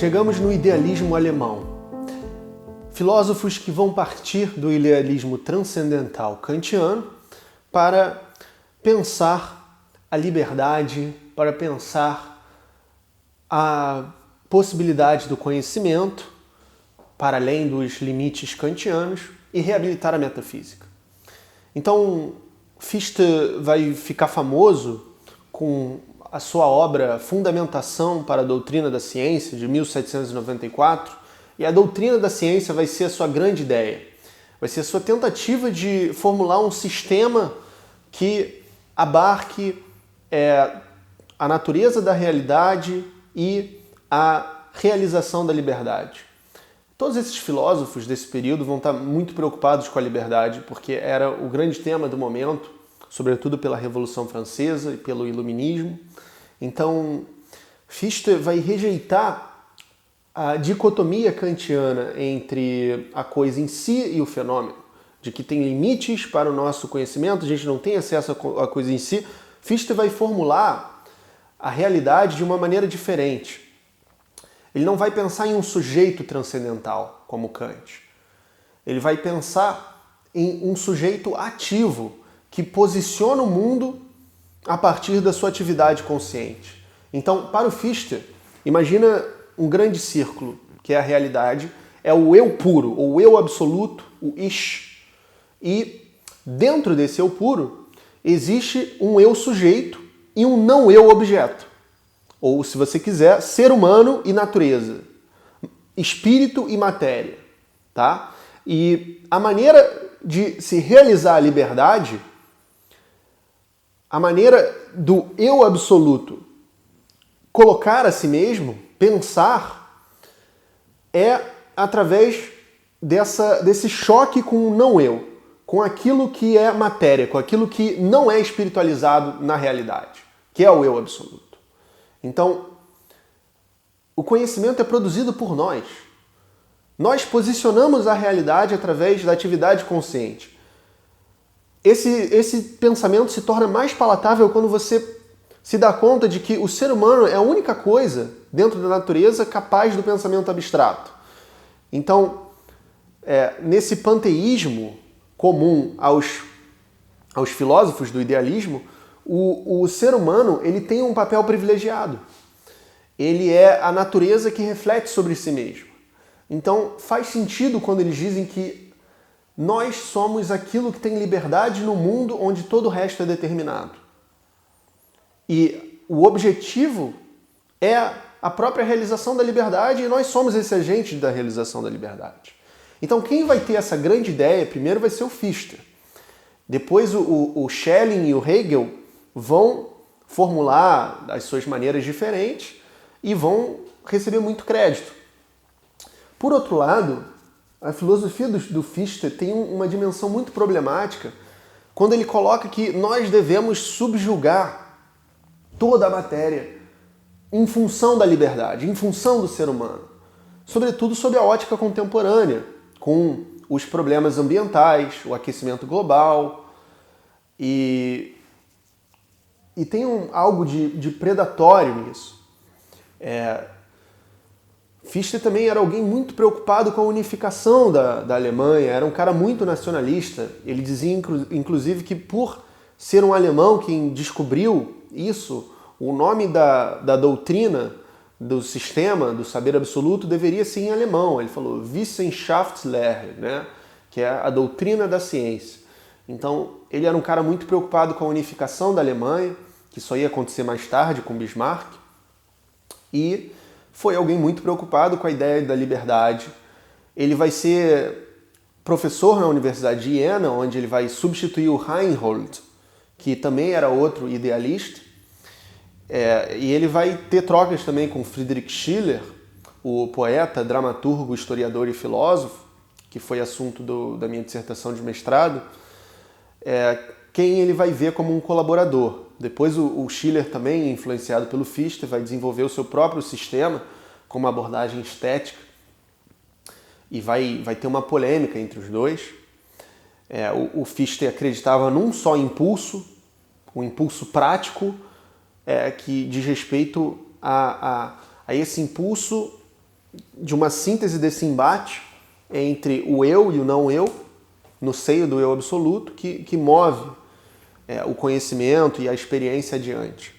Chegamos no idealismo alemão. Filósofos que vão partir do idealismo transcendental kantiano para pensar a liberdade, para pensar a possibilidade do conhecimento para além dos limites kantianos e reabilitar a metafísica. Então, Fichte vai ficar famoso com a sua obra Fundamentação para a Doutrina da Ciência, de 1794, e a doutrina da ciência vai ser a sua grande ideia. Vai ser a sua tentativa de formular um sistema que abarque a natureza da realidade e a realização da liberdade. Todos esses filósofos desse período vão estar muito preocupados com a liberdade, porque era o grande tema do momento, sobretudo pela Revolução Francesa e pelo Iluminismo. Então, Fichte vai rejeitar a dicotomia kantiana entre a coisa em si e o fenômeno, de que tem limites para o nosso conhecimento, a gente não tem acesso à coisa em si. Fichte vai formular a realidade de uma maneira diferente. Ele não vai pensar em um sujeito transcendental, como Kant. Ele vai pensar em um sujeito ativo, que posiciona o mundo a partir da sua atividade consciente. Então, para o Fichte, imagina um grande círculo, que é a realidade, é o eu puro, ou o eu absoluto, o Ich. E dentro desse eu puro, existe um eu sujeito e um não eu objeto. Ou, se você quiser, ser humano e natureza, espírito e matéria, tá? E a maneira de se realizar a liberdade, a maneira do eu absoluto colocar a si mesmo, pensar, é através desse choque com o não eu, com aquilo que é matéria, com aquilo que não é espiritualizado na realidade, que é o eu absoluto. Então, o conhecimento é produzido por nós. Nós posicionamos a realidade através da atividade consciente. Esse pensamento se torna mais palatável quando você se dá conta de que o ser humano é a única coisa dentro da natureza capaz do pensamento abstrato. Então, nesse panteísmo comum aos filósofos do idealismo, o ser humano ele tem um papel privilegiado. Ele é a natureza que reflete sobre si mesmo. Então faz sentido quando eles dizem que nós somos aquilo que tem liberdade no mundo onde todo o resto é determinado. E o objetivo é a própria realização da liberdade e nós somos esse agente da realização da liberdade. Então quem vai ter essa grande ideia primeiro vai ser o Fichte. Depois o Schelling e o Hegel vão formular as suas maneiras diferentes e vão receber muito crédito. Por outro lado, a filosofia do Fichte tem uma dimensão muito problemática quando ele coloca que nós devemos subjugar toda a matéria em função da liberdade, em função do ser humano. Sobretudo sob a ótica contemporânea, com os problemas ambientais, o aquecimento global e tem algo de predatório nisso. Fichte também era alguém muito preocupado com a unificação da Alemanha, era um cara muito nacionalista. Ele dizia, inclusive, que por ser um alemão quem descobriu isso, o nome da doutrina, do sistema, do saber absoluto, deveria ser em alemão. Ele falou Wissenschaftslehre, né? Que é a doutrina da ciência. Então, ele era um cara muito preocupado com a unificação da Alemanha, que só ia acontecer mais tarde com Bismarck, e foi alguém muito preocupado com a ideia da liberdade. Ele vai ser professor na Universidade de Jena, onde ele vai substituir o Reinhold, que também era outro idealista, e ele vai ter trocas também com Friedrich Schiller, o poeta, dramaturgo, historiador e filósofo, que foi assunto da minha dissertação de mestrado, quem ele vai ver como um colaborador. Depois o Schiller também, influenciado pelo Fichte, vai desenvolver o seu próprio sistema com uma abordagem estética e vai ter uma polêmica entre os dois. O Fichte acreditava num só impulso, um impulso prático que diz respeito a esse impulso de uma síntese desse embate entre o eu e o não eu, no seio do eu absoluto, que move o conhecimento e a experiência adiante.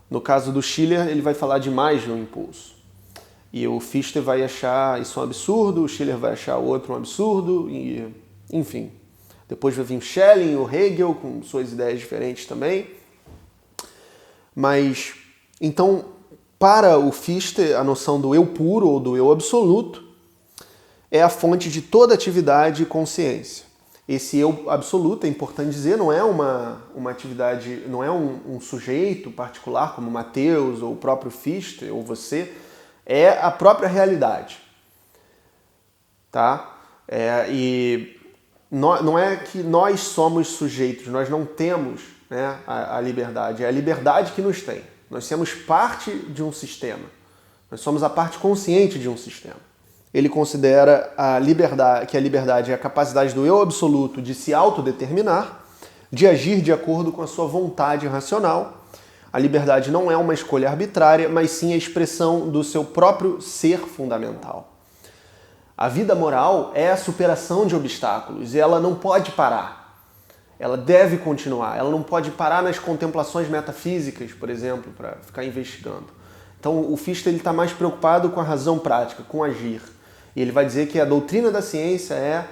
No caso do Schiller, ele vai falar de mais de um impulso. E o Fichte vai achar isso um absurdo, o Schiller vai achar o outro um absurdo, e enfim. Depois vai vir o Schelling, o Hegel, com suas ideias diferentes também. Mas, então, para o Fichte, a noção do eu puro ou do eu absoluto é a fonte de toda atividade e consciência. Esse eu absoluto, é importante dizer, não é uma atividade, não é um sujeito particular como Mateus ou o próprio Fichte ou você, é a própria realidade. Tá? E não é que nós somos sujeitos, nós não temos, né, a liberdade, é a liberdade que nos tem. Nós somos parte de um sistema, nós somos a parte consciente de um sistema. Ele considera que a liberdade é a capacidade do eu absoluto de se autodeterminar, de agir de acordo com a sua vontade racional. A liberdade não é uma escolha arbitrária, mas sim a expressão do seu próprio ser fundamental. A vida moral é a superação de obstáculos e ela não pode parar. Ela deve continuar. Ela não pode parar nas contemplações metafísicas, por exemplo, para ficar investigando. Então o Fichte está mais preocupado com a razão prática, com agir. E ele vai dizer que a doutrina da ciência é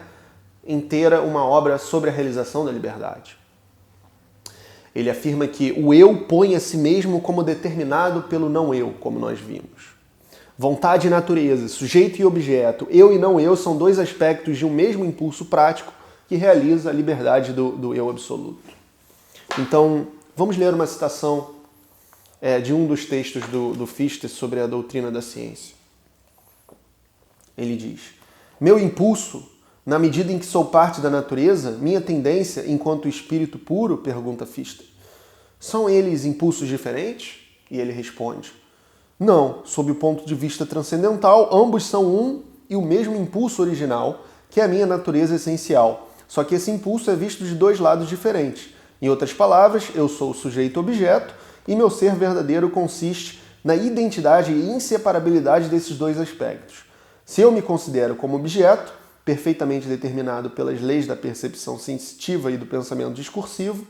inteira uma obra sobre a realização da liberdade. Ele afirma que o eu põe a si mesmo como determinado pelo não eu, como nós vimos. Vontade e natureza, sujeito e objeto, eu e não eu são dois aspectos de um mesmo impulso prático que realiza a liberdade do eu absoluto. Então, vamos ler uma citação de um dos textos do Fichte sobre a doutrina da ciência. Ele diz: meu impulso, na medida em que sou parte da natureza, minha tendência enquanto espírito puro, pergunta Fichte, são eles impulsos diferentes? E ele responde: não, sob o ponto de vista transcendental, ambos são um e o mesmo impulso original, que é a minha natureza essencial. Só que esse impulso é visto de dois lados diferentes. Em outras palavras, eu sou o sujeito-objeto e meu ser verdadeiro consiste na identidade e inseparabilidade desses dois aspectos. Se eu me considero como objeto, perfeitamente determinado pelas leis da percepção sensitiva e do pensamento discursivo,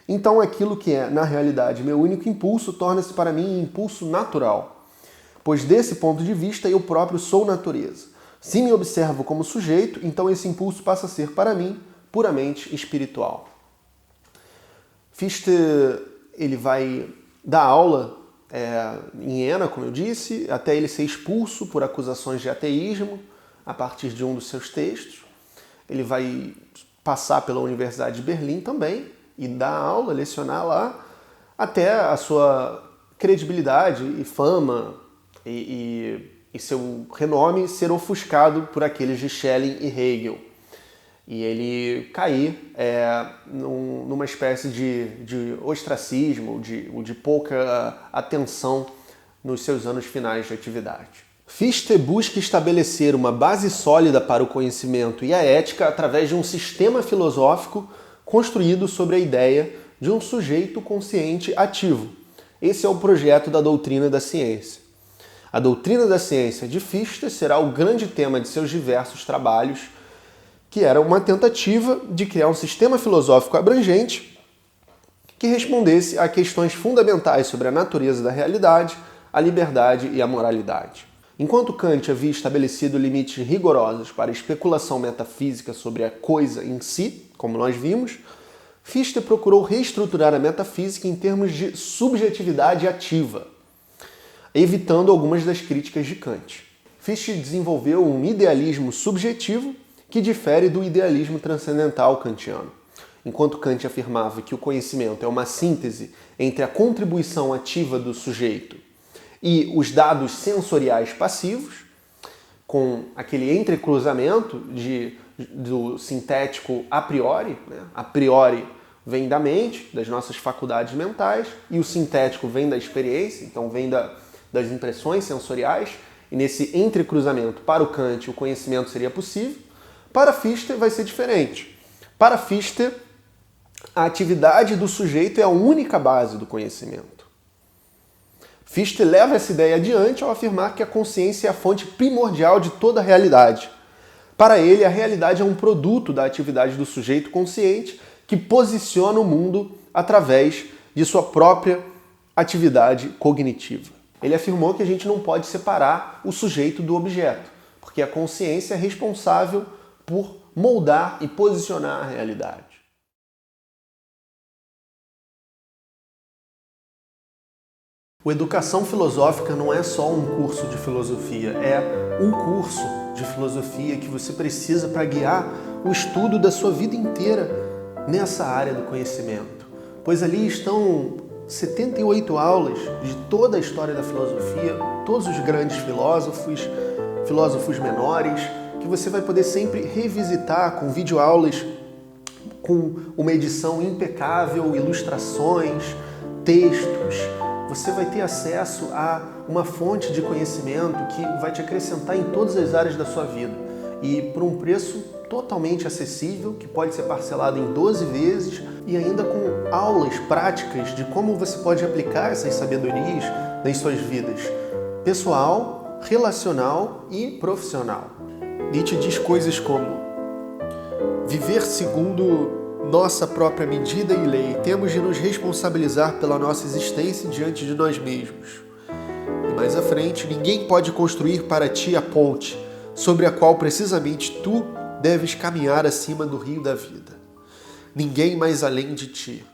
então aquilo que é, na realidade, meu único impulso torna-se para mim um impulso natural, pois desse ponto de vista eu próprio sou natureza. Se me observo como sujeito, então esse impulso passa a ser para mim puramente espiritual. Fichte, ele vai dar aula em Iena, como eu disse, até ele ser expulso por acusações de ateísmo a partir de um dos seus textos. Ele vai passar pela Universidade de Berlim também e dar aula, lecionar lá, até a sua credibilidade e fama e seu renome ser ofuscado por aqueles de Schelling e Hegel. E ele cair numa espécie de ostracismo, de pouca atenção nos seus anos finais de atividade. Fichte busca estabelecer uma base sólida para o conhecimento e a ética através de um sistema filosófico construído sobre a ideia de um sujeito consciente ativo. Esse é o projeto da doutrina da ciência. A doutrina da ciência de Fichte será o grande tema de seus diversos trabalhos, que era uma tentativa de criar um sistema filosófico abrangente que respondesse a questões fundamentais sobre a natureza da realidade, a liberdade e a moralidade. Enquanto Kant havia estabelecido limites rigorosos para a especulação metafísica sobre a coisa em si, como nós vimos, Fichte procurou reestruturar a metafísica em termos de subjetividade ativa, evitando algumas das críticas de Kant. Fichte desenvolveu um idealismo subjetivo que difere do idealismo transcendental kantiano. Enquanto Kant afirmava que o conhecimento é uma síntese entre a contribuição ativa do sujeito e os dados sensoriais passivos, com aquele entrecruzamento do sintético a priori, né? A priori vem da mente, das nossas faculdades mentais, e o sintético vem da experiência, então vem das impressões sensoriais, e nesse entrecruzamento, para o Kant, o conhecimento seria possível. Para Fichte vai ser diferente. Para Fichte, a atividade do sujeito é a única base do conhecimento. Fichte leva essa ideia adiante ao afirmar que a consciência é a fonte primordial de toda a realidade. Para ele, a realidade é um produto da atividade do sujeito consciente que posiciona o mundo através de sua própria atividade cognitiva. Ele afirmou que a gente não pode separar o sujeito do objeto, porque a consciência é responsável por moldar e posicionar a realidade. O Educação Filosófica não é só um curso de filosofia, é um curso de filosofia que você precisa para guiar o estudo da sua vida inteira nessa área do conhecimento. Pois ali estão 78 aulas de toda a história da filosofia, todos os grandes filósofos, filósofos menores, que você vai poder sempre revisitar com videoaulas com uma edição impecável, ilustrações, textos. Você vai ter acesso a uma fonte de conhecimento que vai te acrescentar em todas as áreas da sua vida e por um preço totalmente acessível, que pode ser parcelado em 12 vezes e ainda com aulas práticas de como você pode aplicar essas sabedorias nas suas vidas pessoal, relacional e profissional. Nietzsche diz coisas como: viver segundo nossa própria medida e lei, temos de nos responsabilizar pela nossa existência diante de nós mesmos. E mais à frente, ninguém pode construir para ti a ponte sobre a qual precisamente tu deves caminhar acima do rio da vida. Ninguém mais além de ti.